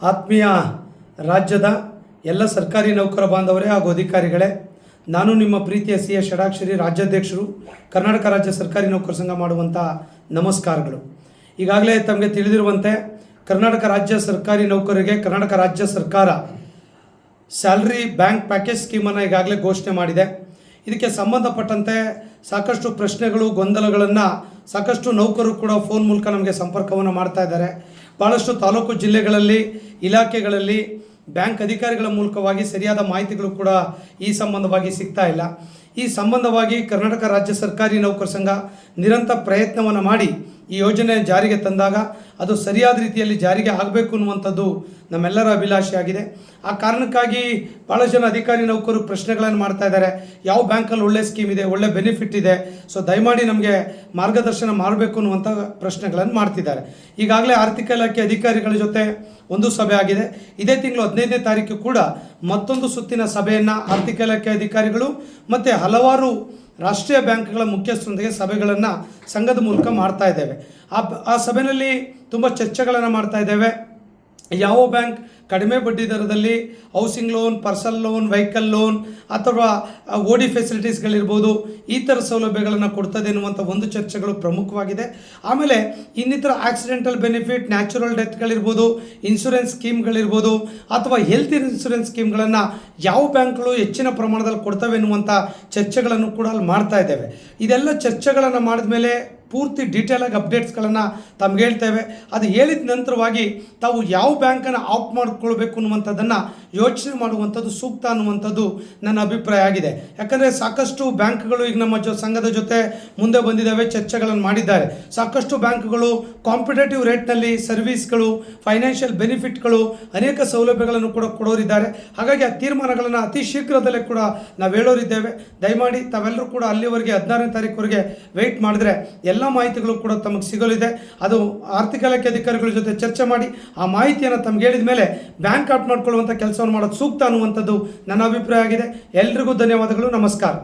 ಆತ್ಮೀಯ ರಾಜ್ಯದ ಎಲ್ಲ ಸರ್ಕಾರಿ ನೌಕರ ಬಾಂಧವರೇ ಹಾಗೂ ಅಧಿಕಾರಿಗಳೇ, ನಾನು ನಿಮ್ಮ ಪ್ರೀತಿಯ ಸಿ.ಎಸ್. ಷಡಾಕ್ಷರಿ, ರಾಜ್ಯಾಧ್ಯಕ್ಷರು, ಕರ್ನಾಟಕ ರಾಜ್ಯ ಸರ್ಕಾರಿ ನೌಕರ ಸಂಘ ಮಾಡುವಂಥ ನಮಸ್ಕಾರಗಳು. ಈಗಾಗಲೇ ತಮಗೆ ತಿಳಿದಿರುವಂತೆ ಕರ್ನಾಟಕ ರಾಜ್ಯ ಸರ್ಕಾರಿ ನೌಕರರಿಗೆ ಕರ್ನಾಟಕ ರಾಜ್ಯ ಸರ್ಕಾರ ಸ್ಯಾಲ್ರಿ ಬ್ಯಾಂಕ್ ಪ್ಯಾಕೇಜ್ ಸ್ಕೀಮನ್ನು ಈಗಾಗಲೇ ಘೋಷಣೆ ಮಾಡಿದೆ. ಇದಕ್ಕೆ ಸಂಬಂಧಪಟ್ಟಂತೆ ಸಾಕಷ್ಟು ಪ್ರಶ್ನೆಗಳು, ಗೊಂದಲಗಳನ್ನು ಸಾಕಷ್ಟು ನೌಕರರು ಕೂಡ ಫೋನ್ ಮೂಲಕ ನಮಗೆ ಸಂಪರ್ಕವನ್ನು ಮಾಡ್ತಾ ಇದ್ದಾರೆ. ಭಾಳಷ್ಟು ತಾಲೂಕು ಜಿಲ್ಲೆಗಳಲ್ಲಿ, ಇಲಾಖೆಗಳಲ್ಲಿ ಬ್ಯಾಂಕ್ ಅಧಿಕಾರಿಗಳ ಮೂಲಕವಾಗಿ ಸರಿಯಾದ ಮಾಹಿತಿಗಳು ಕೂಡ ಈ ಸಂಬಂಧವಾಗಿ ಸಿಗ್ತಾ ಇಲ್ಲ. ಈ ಸಂಬಂಧವಾಗಿ ಕರ್ನಾಟಕ ರಾಜ್ಯ ಸರ್ಕಾರಿ ನೌಕರ ಸಂಘ ನಿರಂತರ ಪ್ರಯತ್ನವನ್ನು ಮಾಡಿ ಈ ಯೋಜನೆ ಜಾರಿಗೆ ತಂದಾಗ ಅದು ಸರಿಯಾದ ರೀತಿಯಲ್ಲಿ ಜಾರಿಗೆ ಆಗಬೇಕು ಅನ್ನುವಂಥದ್ದು ನಮ್ಮೆಲ್ಲರ ಅಭಿಲಾಷೆಯಾಗಿದೆ. ಆ ಕಾರಣಕ್ಕಾಗಿ ಭಾಳ ಜನ ಅಧಿಕಾರಿ ನೌಕರರು ಪ್ರಶ್ನೆಗಳನ್ನು ಮಾಡ್ತಾ ಇದ್ದಾರೆ. ಯಾವ ಬ್ಯಾಂಕಲ್ಲಿ ಒಳ್ಳೆ ಸ್ಕೀಮ್ ಇದೆ, ಒಳ್ಳೆ ಬೆನಿಫಿಟ್ ಇದೆ, ಸೊ ದಯಮಾಡಿ ನಮಗೆ ಮಾರ್ಗದರ್ಶನ ಮಾಡಬೇಕು ಅನ್ನುವಂಥ ಪ್ರಶ್ನೆಗಳನ್ನು ಮಾಡ್ತಿದ್ದಾರೆ. ಈಗಾಗಲೇ ಆರ್ಥಿಕ ಇಲಾಖೆ ಅಧಿಕಾರಿಗಳ ಜೊತೆ ಒಂದು ಸಭೆ ಆಗಿದೆ. ಇದೇ ತಿಂಗಳು 15ನೇ ತಾರೀಕು ಕೂಡ ಮತ್ತೊಂದು ಸುತ್ತಿನ ಸಭೆಯನ್ನು ಆರ್ಥಿಕ ಇಲಾಖೆ ಅಧಿಕಾರಿಗಳು ಮತ್ತು ಹಲವಾರು ರಾಷ್ಟ್ರೀಯ ಬ್ಯಾಂಕ್ಗಳ ಮುಖ್ಯಸ್ಥರೊಂದಿಗೆ ಸಭೆಗಳನ್ನು ಸಂಘದ ಮೂಲಕ ಮಾಡ್ತಾ ಇದ್ದೇವೆ. ಆ ಸಭೆಯಲ್ಲಿ ತುಂಬ ಚರ್ಚೆಗಳನ್ನು ಮಾಡ್ತಾ ಇದ್ದೇವೆ. ಯಾವ ಬ್ಯಾಂಕ್ ಕಡಿಮೆ ಬಡ್ಡಿ ದರದಲ್ಲಿ housing loan, personal loan, vehicle loan ಅಥವಾ ಓಡಿ ಫೆಸಿಲಿಟೀಸ್ಗಳಿರ್ಬೋದು, ಈ ಥರ ಸೌಲಭ್ಯಗಳನ್ನು ಕೊಡ್ತದೆ ಎನ್ನುವಂಥ ಒಂದು ಚರ್ಚೆಗಳು ಪ್ರಮುಖವಾಗಿದೆ. ಆಮೇಲೆ ಇನ್ನಿತರ ಆಕ್ಸಿಡೆಂಟಲ್ ಬೆನಿಫಿಟ್, ನ್ಯಾಚುರಲ್ ಡೆತ್ಗಳಿರ್ಬೋದು, ಇನ್ಶೂರೆನ್ಸ್ ಸ್ಕೀಮ್ಗಳಿರ್ಬೋದು ಅಥವಾ ಹೆಲ್ತ್ ಇನ್ಶೂರೆನ್ಸ್ ಸ್ಕೀಮ್ಗಳನ್ನು ಯಾವ ಬ್ಯಾಂಕ್ಗಳು ಹೆಚ್ಚಿನ ಪ್ರಮಾಣದಲ್ಲಿ ಕೊಡ್ತವೆ ಎನ್ನುವಂಥ ಚರ್ಚೆಗಳನ್ನು ಕೂಡ ಅಲ್ಲಿ ಮಾಡ್ತಾ ಇದ್ದೇವೆ. ಇದೆಲ್ಲ ಚರ್ಚೆಗಳನ್ನು ಮಾಡಿದ ಮೇಲೆ ಪೂರ್ತಿ ಡೀಟೇಲಾಗಿ ಅಪ್ಡೇಟ್ಸ್ಗಳನ್ನು ತಮ್ಗೆ ಹೇಳ್ತೇವೆ. ಅದು ಹೇಳಿದ ನಂತರವಾಗಿ ತಾವು ಯಾವ ಬ್ಯಾಂಕನ್ನು ಆಪ್ಟ್ ಮಾಡಿಕೊಳ್ಬೇಕು ಅನ್ನುವಂಥದ್ದನ್ನು ಯೋಚನೆ ಮಾಡುವಂಥದ್ದು ಸೂಕ್ತ ಅನ್ನುವಂಥದ್ದು ನನ್ನ ಅಭಿಪ್ರಾಯ ಆಗಿದೆ. ಯಾಕಂದರೆ ಸಾಕಷ್ಟು ಬ್ಯಾಂಕ್ಗಳು ಈಗ ನಮ್ಮ ಸಂಘದ ಜೊತೆ ಮುಂದೆ ಬಂದಿದ್ದಾವೆ, ಚರ್ಚೆಗಳನ್ನು ಮಾಡಿದ್ದಾರೆ. ಸಾಕಷ್ಟು ಬ್ಯಾಂಕ್ಗಳು ಕಾಂಪಿಟೇಟಿವ್ ರೇಟ್ನಲ್ಲಿ ಸರ್ವಿಸ್ಗಳು, ಫೈನಾನ್ಷಿಯಲ್ ಬೆನಿಫಿಟ್ಗಳು, ಅನೇಕ ಸೌಲಭ್ಯಗಳನ್ನು ಕೂಡ ಕೊಡೋರಿದ್ದಾರೆ. ಹಾಗಾಗಿ ಆ ತೀರ್ಮಾನಗಳನ್ನು ಅತಿ ಶೀಘ್ರದಲ್ಲೇ ಕೂಡ ನಾವು ಹೇಳೋರಿದ್ದೇವೆ. ದಯಮಾಡಿ ತಾವೆಲ್ಲರೂ ಕೂಡ ಅಲ್ಲಿವರೆಗೆ 16ನೇ ತಾರೀಕುವರೆಗೆ ವೆಯ್ಟ್ ಮಾಡಿದ್ರೆ ಎಲ್ಲ ಮಾಹಿತಿಗಳು ಕೂಡ ತಮಗೆ ಸಿಗಲಿದೆ. ಅದು ಆರ್ಥಿಕ ಇಲಾಖೆ ಅಧಿಕಾರಿಗಳ ಜೊತೆ ಚರ್ಚೆ ಮಾಡಿ ಆ ಮಾಹಿತಿಯನ್ನು ತಮಗೆ ಹೇಳಿದ ಮೇಲೆ ಬ್ಯಾಂಕ್ ಆಪ್ಟ್ ಮಾಡಿಕೊಳ್ಳುವಂಥ ಕೆಲಸವನ್ನು ಮಾಡೋದು ಸೂಕ್ತ ಅನ್ನುವಂಥದ್ದು ನನ್ನ ಅಭಿಪ್ರಾಯ ಆಗಿದೆ. ಎಲ್ರಿಗೂ ಧನ್ಯವಾದಗಳು. ನಮಸ್ಕಾರ.